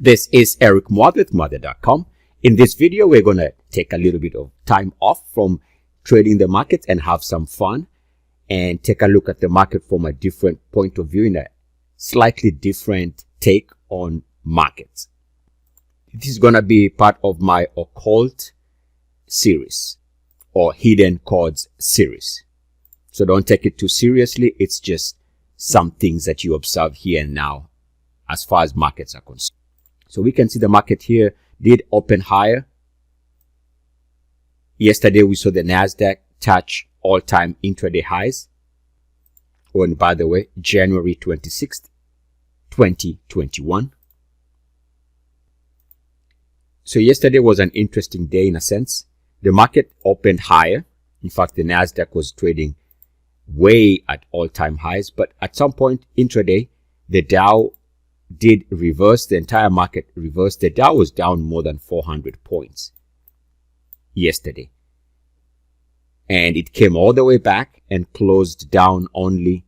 This is Eric Muad with Muad.com. In this video, we're going to take a little bit of time off from trading the markets and have some fun and take a look at the market from a different point of view, in a slightly different take on markets. This is going to be part of my Occult series or Hidden Codes series. So don't take it too seriously. It's just some things that you observe here and now as far as markets are concerned. So we can see the market here did open higher. Yesterday we saw the Nasdaq touch all-time intraday highs. Oh, and by the way, January 26th, 2021. So yesterday was an interesting day in a sense. The market opened higher. In fact, the Nasdaq was trading way at all-time highs, but at some point intraday, the Dow did reverse. The entire market reversed. The Dow was down more than 400 points yesterday, and it came all the way back and closed down only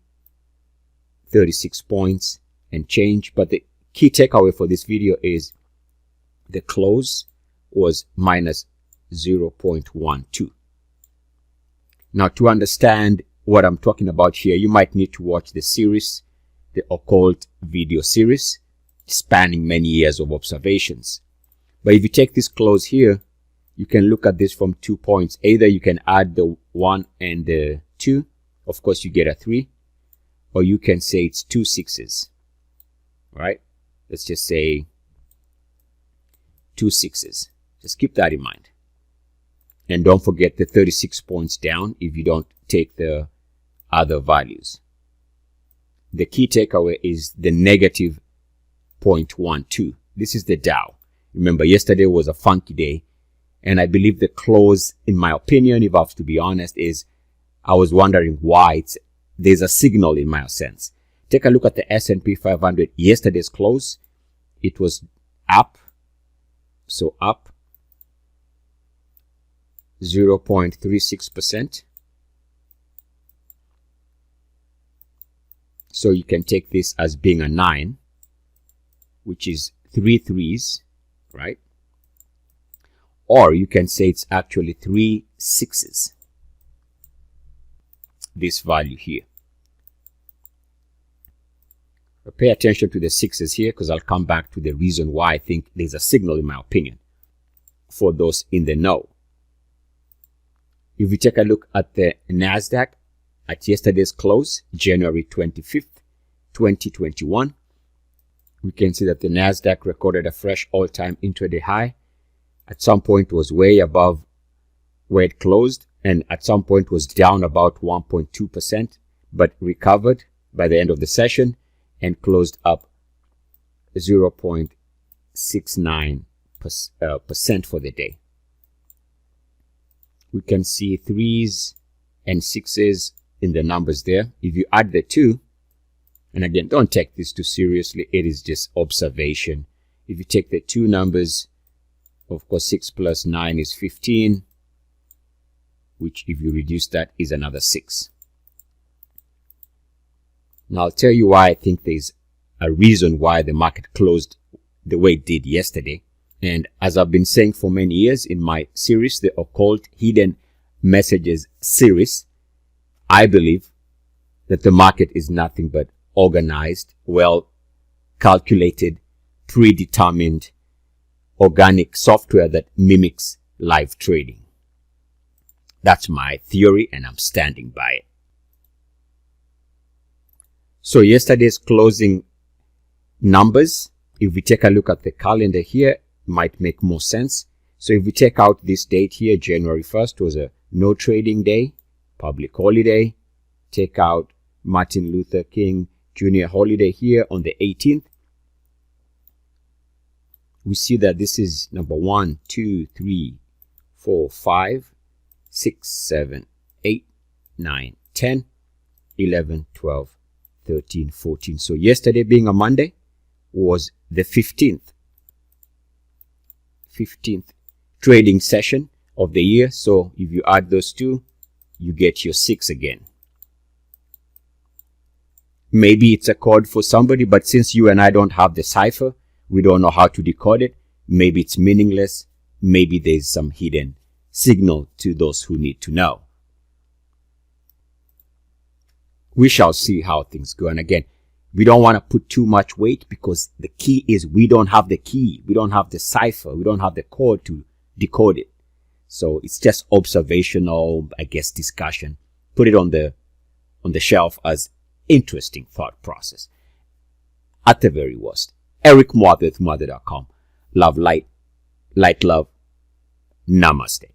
36 points and change. But the key takeaway for this video is the close was minus 0.12. Now, to understand what I'm talking about here, you might need to watch the series, the Occult video series, spanning many years of observations. But if you take this close here, you can look at this from 2 points. Either you can add the 1 and the 2, of course you get a 3, or you can say it's 2 6s, right? Let's just say 2 6s. Just keep that in mind. And don't forget the 36 points down if you don't take the other values. The key takeaway is the negative 0.12. This is the Dow. Remember, yesterday was a funky day, and I believe the close, in my opinion, if I have to be honest, is I was wondering why there's a signal in my sense. Take a look at the S&P 500. Yesterday's close, it was up, so up 0.36%. So you can take this as being a 9, which is 3 3s, right? Or you can say it's actually 3 6s, this value here. But pay attention to the 6s here, because I'll come back to the reason why I think there's a signal, in my opinion, for those in the know. If you take a look at the Nasdaq at yesterday's close, January 25th, 2021, we can see that the Nasdaq recorded a fresh all-time intraday high. At some point was way above where it closed, and at some point was down about 1.2%, but recovered by the end of the session and closed up 0.69% for the day. We can see 3s and 6s in the numbers there. If you add the 2, and again, don't take this too seriously, it is just observation. If you take the 2 numbers, of course 6 plus 9 is 15, which if you reduce that is another 6. Now I'll tell you why I think there's a reason why the market closed the way it did yesterday. And as I've been saying for many years in my series, the Occult Hidden Messages series, I believe that the market is nothing but organized, well calculated, predetermined, organic software that mimics live trading. That's my theory, and I'm standing by it. So yesterday's closing numbers, if we take a look at the calendar here, might make more sense. So if we take out this date here, January 1st was a no trading day, public holiday. Take out Martin Luther King Jr. holiday here on the 18th. We see that this is number 1, 2, 3, 4, 5, 6, 7, 8, 9, 10, 11, 12, 13, 14. So yesterday being a Monday was the 15th trading session of the year. So if you add those two, you get your 6 again. Maybe it's a code for somebody, but since you and I don't have the cipher, We don't know how to decode it. Maybe it's meaningless. Maybe there's some hidden signal to those who need to know. We shall see how things go. And again, we don't want to put too much weight, because the key is we don't have the key. We don't have the cipher. We don't have the code to decode it. So it's just observational, I guess, discussion. Put it on the shelf as interesting thought process. At the very worst. Eric Mother with Mother.com. Love, light, love. Namaste.